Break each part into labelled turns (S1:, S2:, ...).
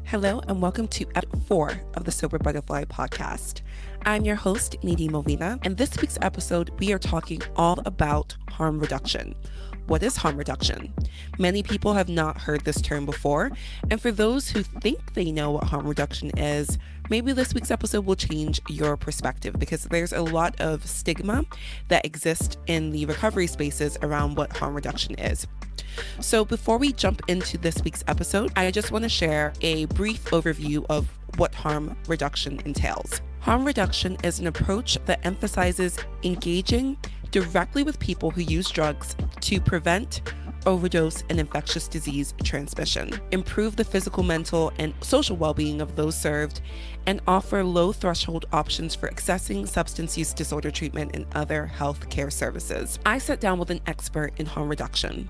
S1: Hello and welcome to episode 4 of the Sober Butterfly podcast. I'm your host, Nadine Molina, and this week's episode, we are talking all about harm reduction. What is harm reduction? Many people have not heard this term before, and for those who think they know what harm reduction is, maybe this week's episode will change your perspective because there's a lot of stigma that exists in the recovery spaces around what harm reduction is. So before we jump into this week's episode, I just want to share a brief overview of what harm reduction entails. Harm reduction is an approach that emphasizes engaging directly with people who use drugs to prevent overdose and infectious disease transmission, improve the physical, mental, and social well-being of those served, and offer low-threshold options for accessing substance use disorder treatment and other health care services. I sat down with an expert in harm reduction.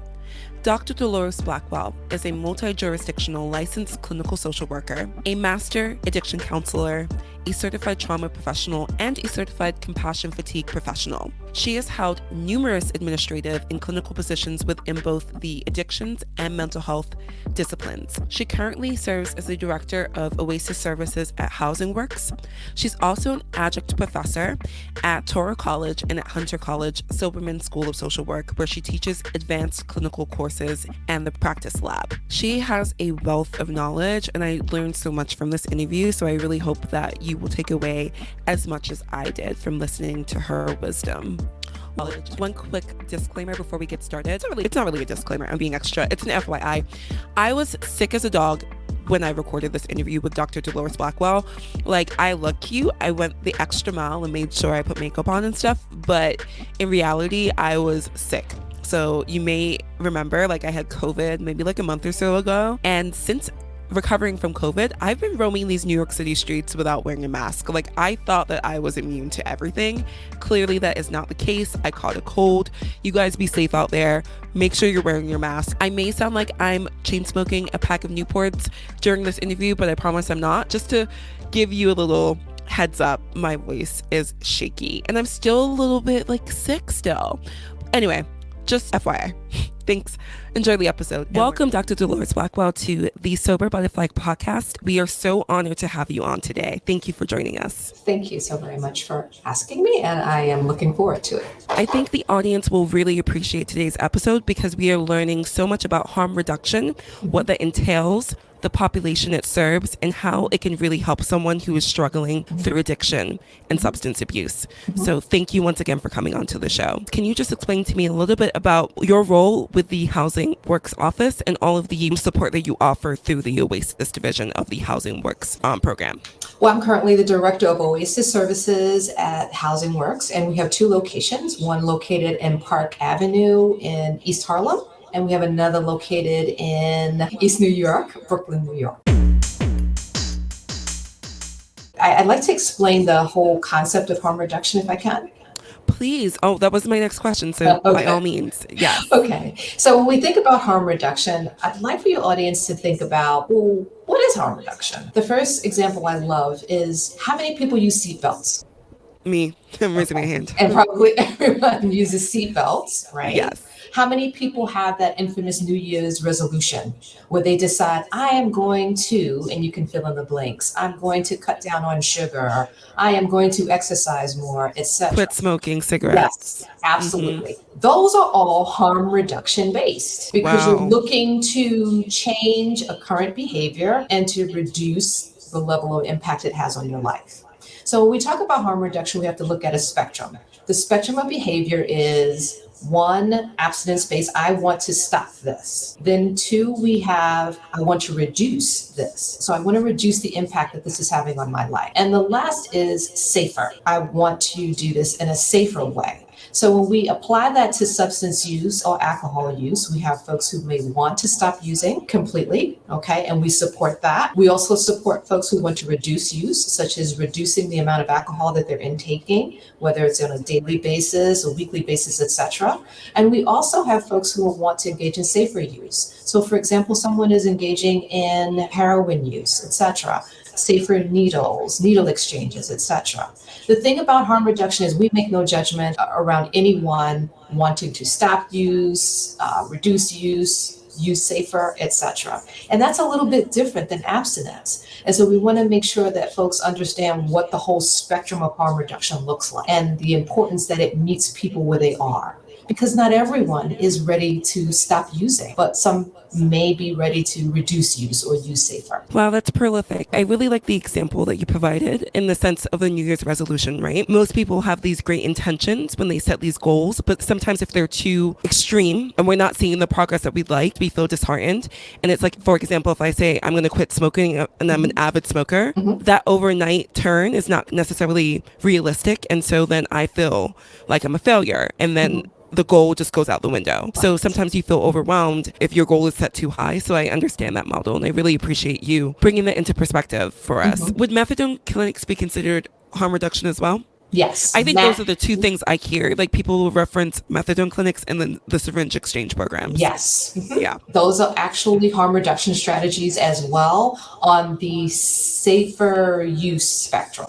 S1: Dr. Delores Blackwell is a multi-jurisdictional licensed clinical social worker, a master addiction counselor, a certified trauma professional, and a certified compassion fatigue professional. She has held numerous administrative and clinical positions within both the addictions and mental health disciplines. She currently serves as the director of Oasis Services at Housing Works. She's also an adjunct professor at Torah College and at Hunter College Silberman School of Social Work, where she teaches advanced clinical courses and the practice lab. She has a wealth of knowledge, and I learned so much from this interview, so I really hope that you will take away as much as I did from listening to her wisdom. Well, just one quick disclaimer before we get started. It's not really a disclaimer. I'm being extra. It's an FYI. I was sick as a dog when I recorded this interview with Dr. Delores Blackwell. Like, I look cute. I went the extra mile and made sure I put makeup on and stuff. But in reality, I was sick. So you may remember, like, I had COVID maybe like a month or so ago. And since recovering from COVID, I've been roaming these New York City streets without wearing a mask. Like, I thought that I was immune to everything. Clearly, that is not the case. I caught a cold. You guys be safe out there. Make sure you're wearing your mask. I may sound like I'm chain smoking a pack of Newports during this interview, but I promise I'm not. Just to give you a little heads up, my voice is shaky and I'm still a little bit like sick still. Anyway, just FYI. Thanks. Enjoy the episode. Welcome, Dr. Delores Blackwell, to the Sober Butterfly podcast. We are so honored to have you on today. Thank you for joining us.
S2: Thank you so very much for asking me, and I am looking forward to it.
S1: I think the audience will really appreciate today's episode because we are learning so much about harm reduction, what that entails, the population it serves, and how it can really help someone who is struggling through addiction and substance abuse. So thank you once again for coming on to the show. Can you just explain to me a little bit about your role with the Housing Works office and all of the support that you offer through the Oasis division of the Housing Works program?
S2: Well, I'm currently the director of Oasis Services at Housing Works, and we have 2 locations, one located in Park Avenue in East Harlem, and we have another located in East New York, Brooklyn, New York. I'd like to explain the whole concept of harm reduction if I can.
S1: Please. Oh, that was my next question. So by all means, yes.
S2: Okay. So when we think about harm reduction, I'd like for your audience to think about, well, what is harm reduction? The first example I love is how many people use seatbelts?
S1: Me. I'm raising my hand.
S2: And probably everyone uses seatbelts, right?
S1: Yes.
S2: How many people have that infamous New Year's resolution where they decide, I am going to, and you can fill in the blanks, I'm going to cut down on sugar, I am going to exercise more, etc.
S1: Quit smoking cigarettes.
S2: Yes, absolutely. Those are all harm reduction based because you're looking to change a current behavior and to reduce the level of impact it has on your life. So when we talk about harm reduction, we have to look at a spectrum. The spectrum of behavior is 1, abstinence-based, I want to stop this. Then 2, we have, I want to reduce this. So I want to reduce the impact that this is having on my life. And the last is safer. I want to do this in a safer way. So when we apply that to substance use or alcohol use, we have folks who may want to stop using completely, okay, and we support that. We also support folks who want to reduce use, such as reducing the amount of alcohol that they're intaking, whether it's on a daily basis or weekly basis, etc. And we also have folks who want to engage in safer use. So for example, someone is engaging in heroin use, etc., safer needles, needle exchanges, etc. The thing about harm reduction is we make no judgment around anyone wanting to stop use, reduce use, use safer, etc. And that's a little bit different than abstinence. And so we want to make sure that folks understand what the whole spectrum of harm reduction looks like and the importance that it meets people where they are. Because not everyone is ready to stop using, but some may be ready to reduce use or use safer.
S1: Wow, that's prolific. I really like the example that you provided in the sense of a New Year's resolution, right? Most people have these great intentions when they set these goals, but sometimes if they're too extreme and we're not seeing the progress that we'd like, we feel disheartened. And it's like, for example, if I say I'm going to quit smoking and I'm an avid smoker, that overnight turn is not necessarily realistic. And so then I feel like I'm a failure. And then the goal just goes out the window. So sometimes you feel overwhelmed if your goal is set too high. So I understand that model, and I really appreciate you bringing that into perspective for us. Would methadone clinics be considered harm reduction as well?
S2: Yes.
S1: I think those are the two things I hear. Like people will reference methadone clinics and then the syringe exchange programs.
S2: Yes.
S1: Yeah.
S2: Those are actually harm reduction strategies as well on the safer use spectrum.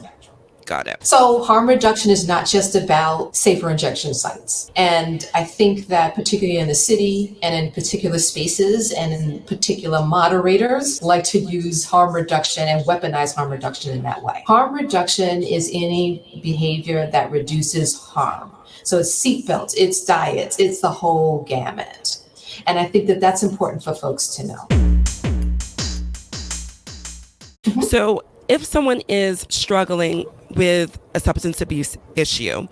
S1: Got it.
S2: So harm reduction is not just about safer injection sites. And I think that particularly in the city and in particular spaces and in particular moderators like to use harm reduction and weaponize harm reduction in that way. Harm reduction is any behavior that reduces harm. So it's seatbelts, it's diets, it's the whole gamut. And I think that that's important for folks to know.
S1: So if someone is struggling with a substance abuse issue,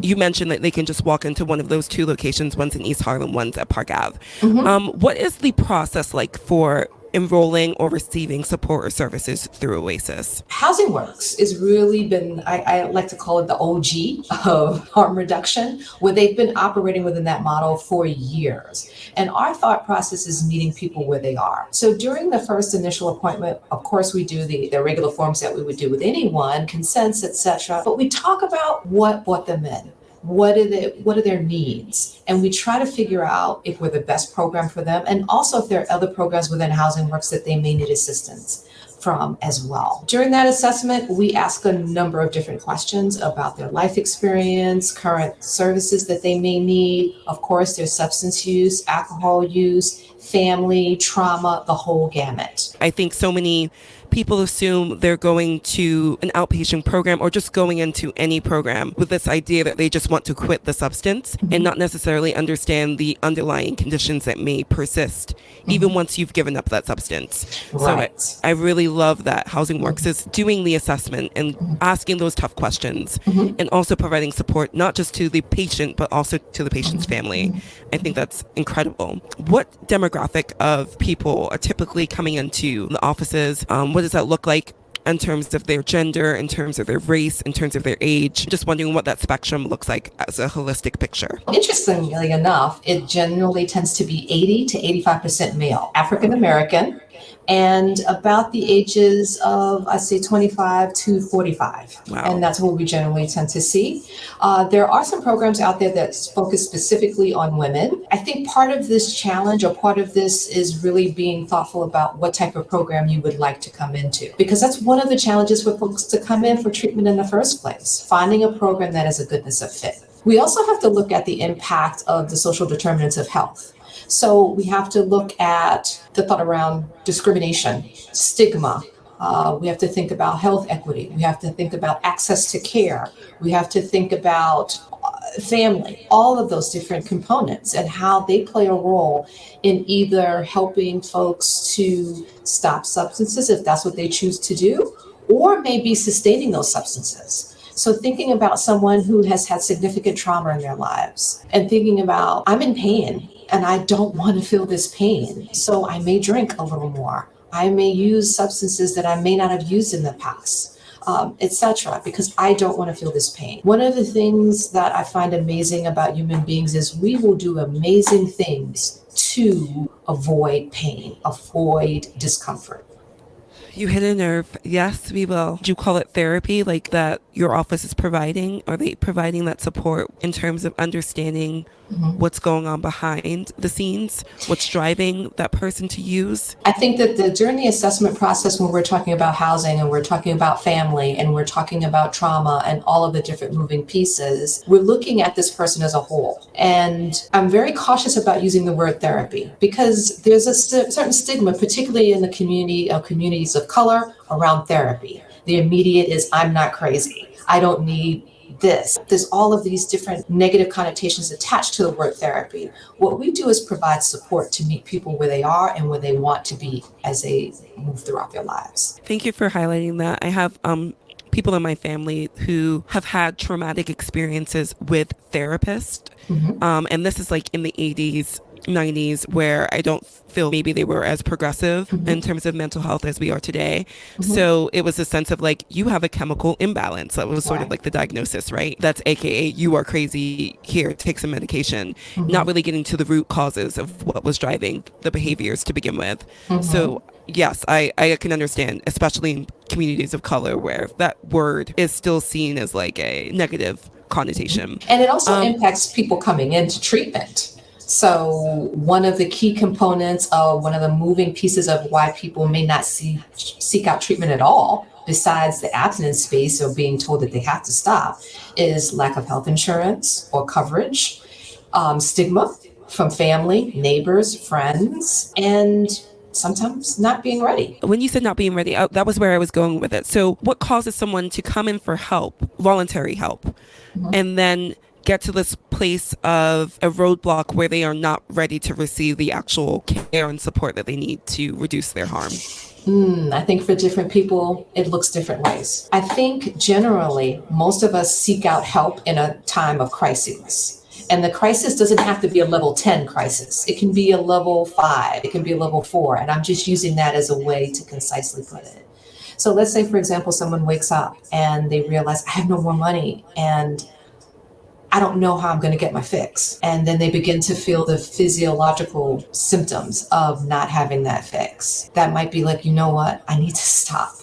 S1: you mentioned that they can just walk into one of those two locations, one's in East Harlem, one's at Park Ave. What is the process like for enrolling or receiving support or services through Oasis?
S2: Housing Works has really been, I like to call it the OG of harm reduction, where they've been operating within that model for years. And our thought process is meeting people where they are. So during the first initial appointment, of course, we do the regular forms that we would do with anyone, consents, etc. But we talk about what brought them in. What are their needs? And we try to figure out if we're the best program for them, and also if there are other programs within Housing Works that they may need assistance from as well. During that assessment, we ask a number of different questions about their life experience, current services that they may need, of course, their substance use, alcohol use, family, trauma, the whole gamut.
S1: I think so many people assume they're going to an outpatient program or just going into any program with this idea that they just want to quit the substance and not necessarily understand the underlying conditions that may persist even once you've given up that substance.
S2: Right.
S1: So I really love that Housing Works is doing the assessment and asking those tough questions and also providing support not just to the patient but also to the patient's family. I think that's incredible. What demographic of people are typically coming into the offices? What does that look like in terms of their gender, in terms of their race, in terms of their age? Just wondering what that spectrum looks like as a holistic picture.
S2: Interestingly enough, it generally tends to be 80 to 85% male, African American, and about the ages of, I'd say, 25 to 45.
S1: Wow.
S2: And that's what we generally tend to see. There are some programs out there that focus specifically on women. I think part of this challenge or part of this is really being thoughtful about what type of program you would like to come into, because that's one of the challenges for folks to come in for treatment in the first place, finding a program that is a goodness of fit. We also have to look at the impact of the social determinants of health. So we have to look at the thought around discrimination, stigma. We have to think about health equity. We have to think about access to care. We have to think about family, all of those different components and how they play a role in either helping folks to stop substances if that's what they choose to do, or maybe sustaining those substances. So thinking about someone who has had significant trauma in their lives and thinking about, I'm in pain and I don't want to feel this pain, so I may drink a little more. I may use substances that I may not have used in the past, etc., because I don't want to feel this pain. One of the things that I find amazing about human beings is we will do amazing things to avoid pain, avoid discomfort.
S1: You hit a nerve. Yes, we will. Do you call it therapy, like that your office is providing? Are they providing that support in terms of understanding what's going on behind the scenes? What's driving that person to use?
S2: I think that during the assessment process, when we're talking about housing and we're talking about family and we're talking about trauma and all of the different moving pieces, we're looking at this person as a whole. And I'm very cautious about using the word therapy because there's a certain stigma, particularly in the communities of color, around therapy. The immediate is, I'm not crazy. I don't need this. There's all of these different negative connotations attached to the word therapy. What we do is provide support to meet people where they are and where they want to be as they move throughout their lives.
S1: Thank you for highlighting that. I have people in my family who have had traumatic experiences with therapists. And this is like in the 80s, 90s, where I don't feel maybe they were as progressive in terms of mental health as we are today. So it was a sense of like, you have a chemical imbalance. That was sort of like the diagnosis, right? That's AKA, you are crazy. Here, take some medication. Not really getting to the root causes of what was driving the behaviors to begin with. So yes, I can understand, especially in communities of color where that word is still seen as like a negative connotation.
S2: And it also impacts people coming into treatment. So one of the key components of one of the moving pieces of why people may not seek out treatment at all, besides the abstinence space or being told that they have to stop, is lack of health insurance or coverage, stigma from family, neighbors, friends, and sometimes not being ready.
S1: When you said not being ready, that was where I was going with it. So what causes someone to come in for help, voluntary help, and then get to this place of a roadblock where they are not ready to receive the actual care and support that they need to reduce their harm?
S2: I think for different people, it looks different ways. I think generally, most of us seek out help in a time of crisis. And the crisis doesn't have to be a level 10 crisis. It can be a level 5, it can be a level 4. And I'm just using that as a way to concisely put it. So let's say, for example, someone wakes up and they realize, I have no more money and I don't know how I'm going to get my fix. And then they begin to feel the physiological symptoms of not having that fix. That might be like, you know what? I need to stop.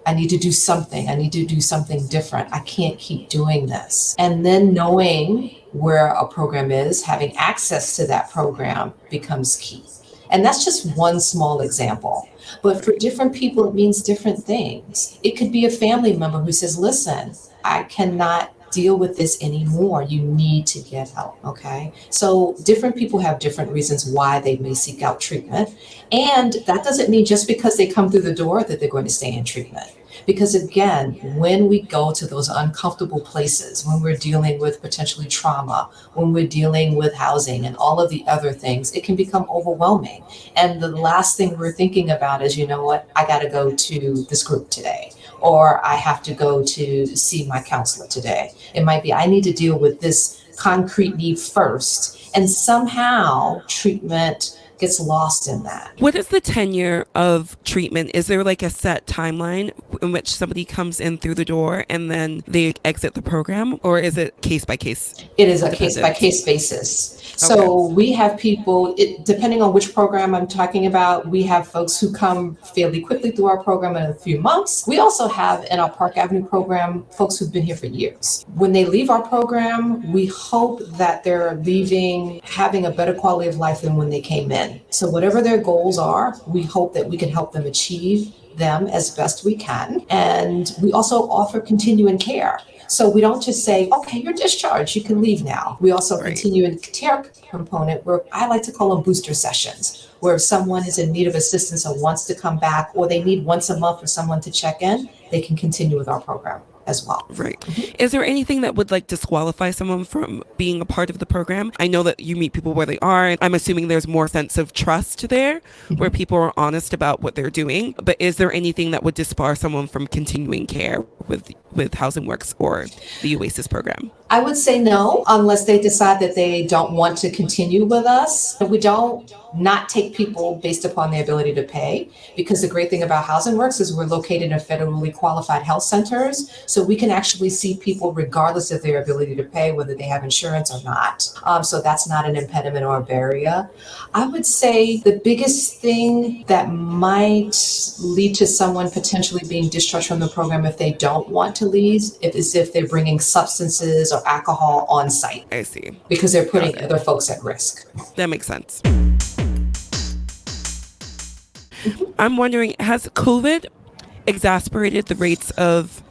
S2: I need to do something. I need to do something different. I can't keep doing this. And then knowing where a program is, having access to that program becomes key. And that's just one small example. But for different people, it means different things. It could be a family member who says, listen, I cannot deal with this anymore. You need to get help. Okay. So different people have different reasons why they may seek out treatment. And that doesn't mean just because they come through the door that they're going to stay in treatment. Because again, when we go to those uncomfortable places, when we're dealing with potentially trauma, when we're dealing with housing and all of the other things, it can become overwhelming. And the last thing we're thinking about is, you know what, I got to go to this group today, or I have to go to see my counselor today. It might be, I need to deal with this concrete need first. And somehow treatment gets lost in that.
S1: What is the tenure of treatment? Is there like a set timeline in which somebody comes in through the door and then they exit the program, or is it case by case?
S2: It is a case by case basis. So we have people, depending on which program I'm talking about, we have folks who come fairly quickly through our program in a few months. We also have in our Park Avenue program, folks who've been here for years. When they leave our program, we hope that they're leaving having a better quality of life than when they came in. So whatever their goals are, we hope that we can help them achieve them as best we can. And we also offer continuing care. So we don't just say, okay, you're discharged, you can leave now. We also continue in care component where I like to call them booster sessions, where if someone is in need of assistance or wants to come back, or they need once a month for someone to check in, they can continue with our program as well.
S1: Right. Is there anything that would like disqualify someone from being a part of the program? I know that you meet people where they are, and I'm assuming there's more sense of trust there where people are honest about what they're doing. But is there anything that would disbar someone from continuing care with Housing Works or the Oasis program?
S2: I would say no, unless they decide that they don't want to continue with us. We don't not take people based upon their ability to pay, because the great thing about Housing Works is we're located in federally qualified health centers. So we can actually see people regardless of their ability to pay, whether they have insurance or not. So that's not an impediment or a barrier. I would say the biggest thing that might lead to someone potentially being discharged from the program if they don't want to leave is if they're bringing substances or alcohol on site.
S1: I see.
S2: Because they're putting other folks at risk.
S1: That makes sense. I'm wondering, has COVID exacerbated the rates of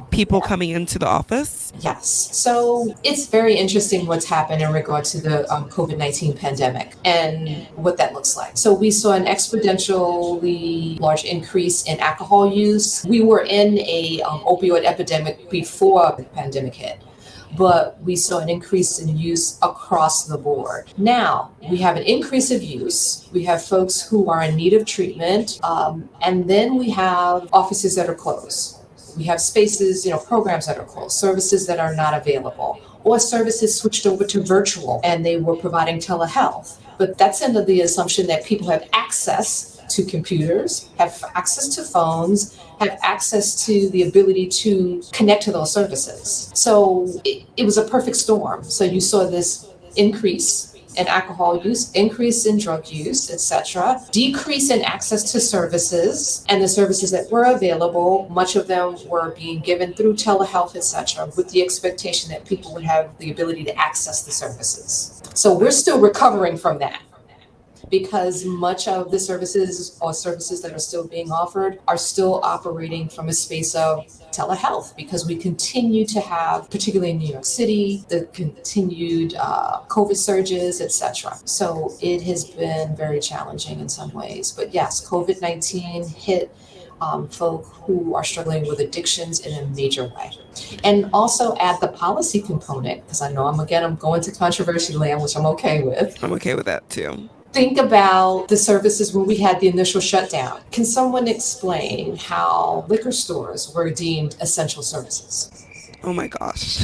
S1: people coming into the office?
S2: Yes. So it's very interesting what's happened in regard to the COVID-19 pandemic and what that looks like. So we saw an exponentially large increase in alcohol use. We were in a opioid epidemic before the pandemic hit, but we saw an increase in use across the board. Now, we have an increase of use. We have folks who are in need of treatment, and then we have offices that are closed. We have spaces, programs that are closed, services that are not available, or services switched over to virtual and they were providing telehealth. But that's under the assumption that people have access to computers, have access to phones, have access to the ability to connect to those services. So it was a perfect storm. So you saw this increase in alcohol use, increase in drug use, etc., decrease in access to services, and the services that were available, much of them were being given through telehealth, etc., with the expectation that people would have the ability to access the services. So we're still recovering from that, because much of the services or services that are still being offered are still operating from a space of telehealth, because we continue to have, particularly in New York City, the continued COVID surges, etc. So it has been very challenging in some ways. But yes, COVID-19 hit folk who are struggling with addictions in a major way. And also add the policy component, because I know I'm going to controversy land, which I'm okay with.
S1: I'm okay with that too.
S2: Think about the services when we had the initial shutdown. Can someone explain how liquor stores were deemed essential services?
S1: Oh my gosh.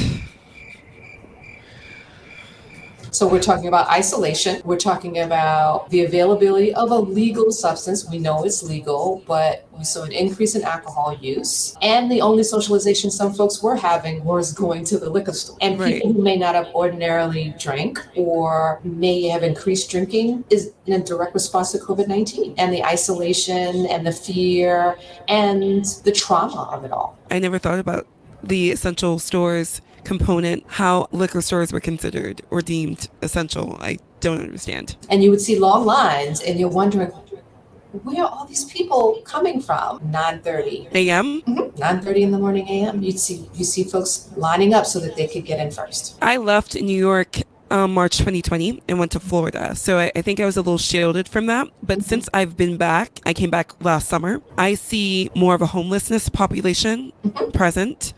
S2: So we're talking about isolation. We're talking about the availability of a legal substance. We know it's legal, but we saw an increase in alcohol use. And the only socialization some folks were having was going to the liquor store. And people who may not have ordinarily drank or may have increased drinking is in a direct response to COVID-19 and the isolation and the fear and the trauma of it all.
S1: I never thought about the essential stores component, how liquor stores were considered or deemed essential. I don't understand.
S2: And you would see long lines and you're wondering, where are all these people coming from? 9:30
S1: a.m.
S2: 9:30 in the morning a.m. You see folks lining up so that they could get in first.
S1: I left New York March 2020 and went to Florida. So I think I was a little shielded from that. But since I've been back, I came back last summer, I see more of a homelessness population present.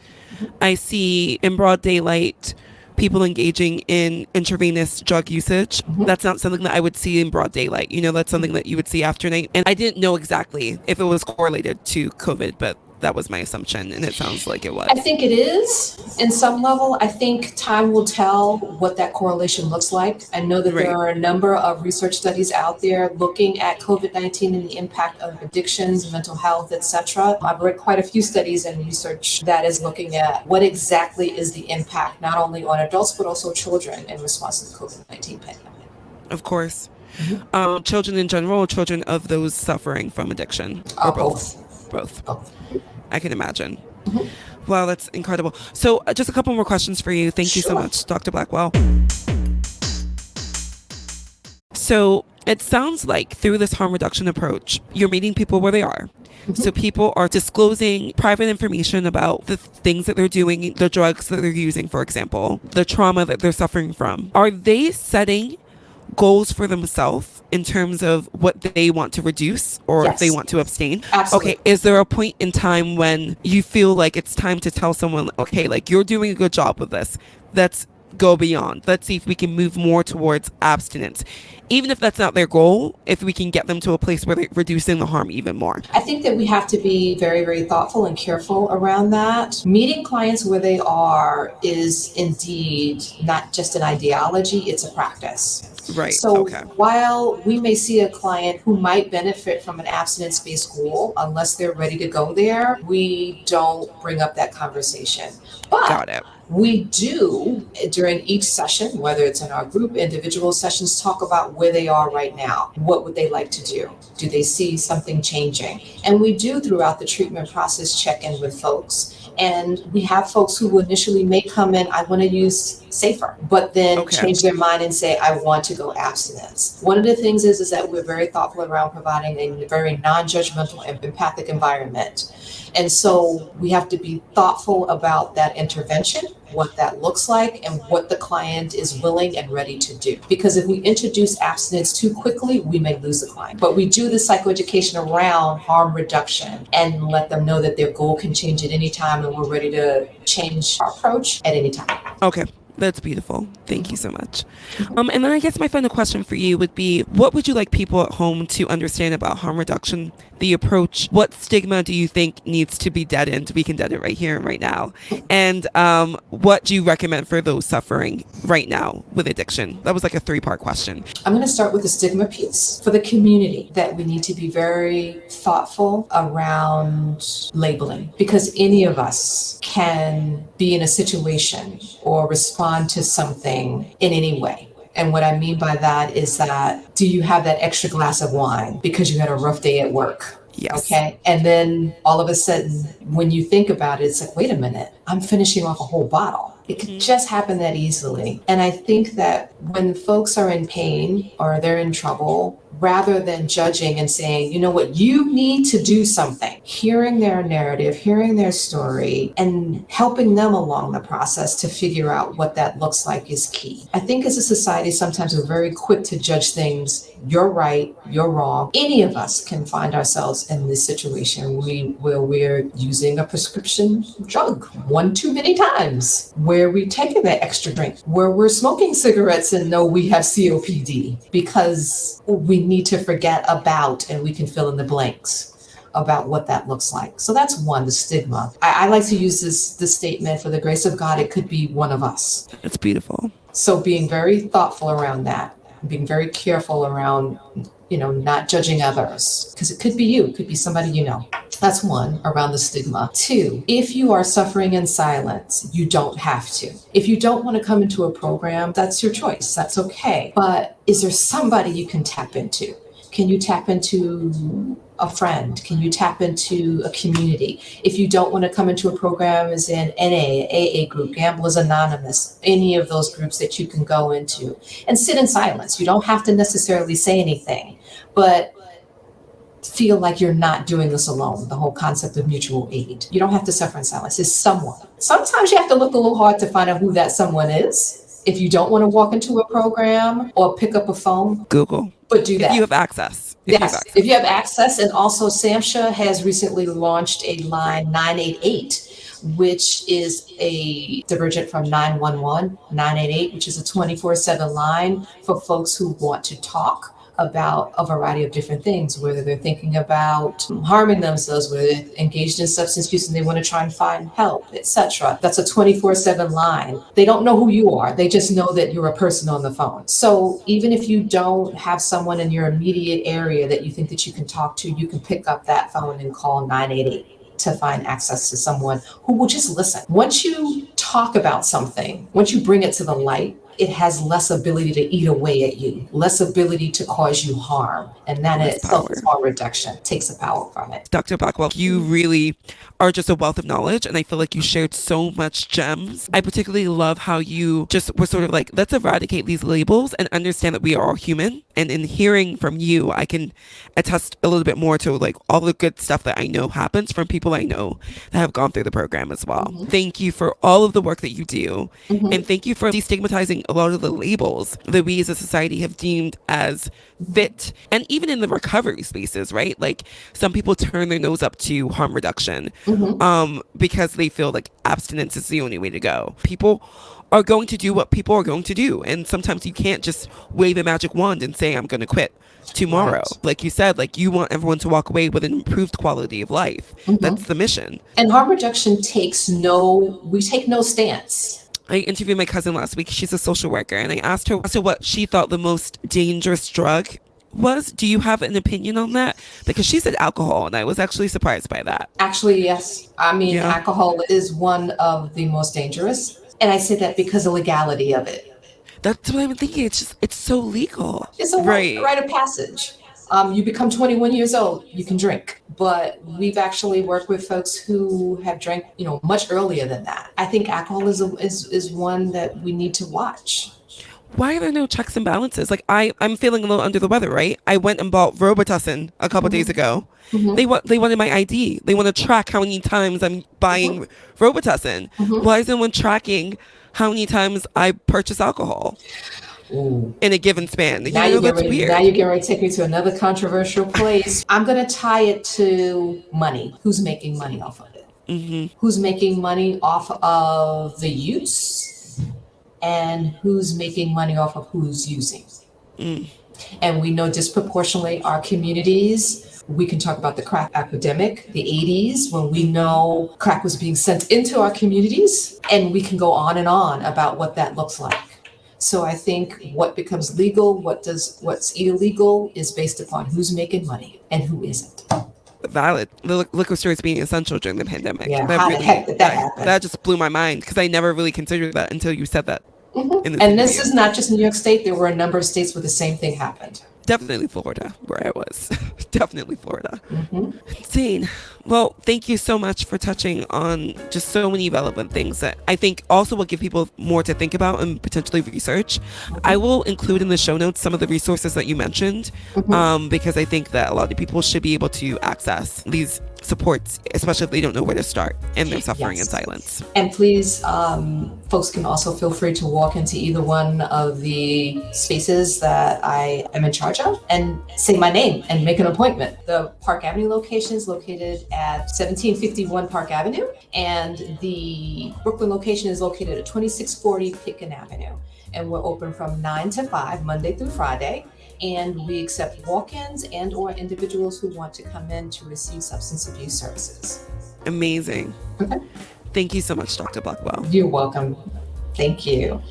S1: I see in broad daylight people engaging in intravenous drug usage. That's not something that I would see in broad daylight. That's something that you would see after night. And I didn't know exactly if it was correlated to COVID, but that was my assumption, and it sounds like it was.
S2: I think it is in some level. I think time will tell what that correlation looks like. I know that there are a number of research studies out there looking at COVID-19 and the impact of addictions, mental health, etc. I've read quite a few studies and research that is looking at what exactly is the impact, not only on adults, but also children in response to the COVID-19 pandemic.
S1: Of course. Children in general, or children of those suffering from addiction? Or both. I can imagine. Wow, that's incredible. So just a couple more questions for you. Thank you so much, Dr. Blackwell. So it sounds like through this harm reduction approach, you're meeting people where they are. So people are disclosing private information about the things that they're doing, the drugs that they're using, for example, the trauma that they're suffering from. Are they setting goals for themselves in terms of what they want to reduce or if they want to abstain?
S2: Absolutely.
S1: Okay, is there a point in time when you feel like it's time to tell someone, okay, like you're doing a good job with this, that's go beyond. Let's see if we can move more towards abstinence. Even if that's not their goal, if we can get them to a place where they're reducing the harm even more.
S2: I think that we have to be very, very thoughtful and careful around that. Meeting clients where they are is indeed not just an ideology, it's a practice.
S1: Right.
S2: So
S1: Okay.
S2: while we may see a client who might benefit from an abstinence-based goal, unless they're ready to go there, we don't bring up that conversation. But
S1: Got it.
S2: we do during each session, whether it's in our group, individual sessions, talk about where they are right now. What would they like to do? Do they see something changing? And we do throughout the treatment process check in with folks. And we have folks who initially may come in, I want to use safer, but then change their mind and say, I want to go abstinence. One of the things is that we're very thoughtful around providing a very non-judgmental and empathic environment. And so we have to be thoughtful about that intervention, what that looks like, and what the client is willing and ready to do. Because if we introduce abstinence too quickly, we may lose the client. But we do the psychoeducation around harm reduction and let them know that their goal can change at any time, and we're ready to change our approach at any time.
S1: Okay. That's beautiful. Thank you so much. And then I guess my final question for you would be, what would you like people at home to understand about harm reduction, the approach? What stigma do you think needs to be deadened? We can deaden it right here and right now. And what do you recommend for those suffering right now with addiction? That was like a 3-part question.
S2: I'm going to start with the stigma piece. For the community, that we need to be very thoughtful around labeling, because any of us can be in a situation or respond to something in any way. And what I mean by that is that, do you have that extra glass of wine because you had a rough day at work?
S1: Yes.
S2: Okay. And then all of a sudden, when you think about it, it's like, wait a minute, I'm finishing off a whole bottle. It could just happen that easily. And I think that when folks are in pain or they're in trouble, rather than judging and saying, you know what, you need to do something, hearing their narrative, hearing their story, and helping them along the process to figure out what that looks like is key. I think as a society, sometimes we're very quick to judge things. You're right, you're wrong. Any of us can find ourselves in this situation where we're using a prescription drug one too many times, where we're taking that extra drink, where we're smoking cigarettes and know we have COPD, because we need to forget about, and we can fill in the blanks about what that looks like. So that's one, the stigma. I like to use this statement, for the grace of God, it could be one of us.
S1: It's beautiful.
S2: So being very thoughtful around that, being very careful around, not judging others, because it could be you, it could be somebody you know. That's one, around the stigma. 2, if you are suffering in silence, you don't have to. If you don't want to come into a program, that's your choice. That's okay. But is there somebody you can tap into? Can you tap into a friend? Can you tap into a community? If you don't want to come into a program as in NA, AA group, Gamblers Anonymous, any of those groups that you can go into and sit in silence. You don't have to necessarily say anything, but feel like you're not doing this alone. The whole concept of mutual aid. You don't have to suffer in silence. It's someone. Sometimes you have to look a little hard to find out who that someone is. If you don't want to walk into a program or pick up a phone,
S1: Google.
S2: But do that.
S1: If you have access.
S2: If you have access. And also SAMHSA has recently launched a line 988, which is a divergent from 911, 988, which is a 24/7 line for folks who want to talk about a variety of different things, whether they're thinking about harming themselves, whether they're engaged in substance use and they want to try and find help, etc. That's a 24/7 line. They don't know who you are. They just know that you're a person on the phone. So even if you don't have someone in your immediate area that you think that you can talk to, you can pick up that phone and call 988 to find access to someone who will just listen. Once you talk about something, once you bring it to the light, it has less ability to eat away at you, less ability to cause you harm. And that in itself is harm reduction. It takes the power from it.
S1: Dr. Blackwell, you really are just a wealth of knowledge, and I feel like you shared so much gems. I particularly love how you just were sort of like, let's eradicate these labels and understand that we are all human. And in hearing from you, I can attest a little bit more to like all the good stuff that I know happens from people I know that have gone through the program as well. Thank you for all of the work that you do. And thank you for destigmatizing a lot of the labels that we as a society have deemed as fit, and even in the recovery spaces, right? Like some people turn their nose up to harm reduction because they feel like abstinence is the only way to go. People are going to do what people are going to do, and sometimes you can't just wave a magic wand and say I'm going to quit tomorrow.
S2: Right.
S1: Like you said, like you want everyone to walk away with an improved quality of life. That's the mission.
S2: And harm reduction we take no stance.
S1: I interviewed my cousin last week. She's a social worker, and I asked her what she thought the most dangerous drug was. Do you have an opinion on that? Because she said alcohol, and I was actually surprised by that.
S2: Actually, yes. I mean, alcohol is one of the most dangerous. And I say that because of legality of it.
S1: That's what I'm thinking. It's so legal.
S2: It's a rite of passage. You become 21 years old, you can drink. But we've actually worked with folks who have drank, much earlier than that. I think alcoholism is one that we need to watch.
S1: Why are there no checks and balances? Like I'm feeling a little under the weather, right? I went and bought Robitussin a couple days ago. They wanted my ID. They want to track how many times I'm buying Robitussin. Why isn't one tracking how many times I purchase alcohol in a given span?
S2: Now you're getting ready to take me to another controversial place. I'm going to tie it to money. Who's making money off of it? Who's making money off of the use? And who's making money off of who's using? And we know disproportionately our communities. We can talk about the crack epidemic, the 80s, when we know crack was being sent into our communities, and we can go on and on about what that looks like. So I think what becomes legal, what's illegal is based upon who's making money and who isn't.
S1: Valid. The liquor stores being essential during the pandemic.
S2: Yeah, how the heck did that happen?
S1: That just blew my mind because I never really considered that until you said that.
S2: And this is not just New York State. There were a number of states where the same thing happened.
S1: Definitely Florida, where I was. Definitely Florida. Insane. Well, thank you so much for touching on just so many relevant things that I think also will give people more to think about and potentially research. I will include in the show notes some of the resources that you mentioned because I think that a lot of people should be able to access these supports, especially if they don't know where to start and they're suffering in silence.
S2: And please, folks can also feel free to walk into either one of the spaces that I am in charge of and say my name and make an appointment. The Park Avenue location is located at 1751 Park Avenue, and the Brooklyn location is located at 2640 Pitkin Avenue. And we're open from 9 to 5, Monday through Friday. And we accept walk-ins and or individuals who want to come in to receive substance abuse services.
S1: Amazing. Thank you so much, Dr. Blackwell.
S2: You're welcome. Thank you.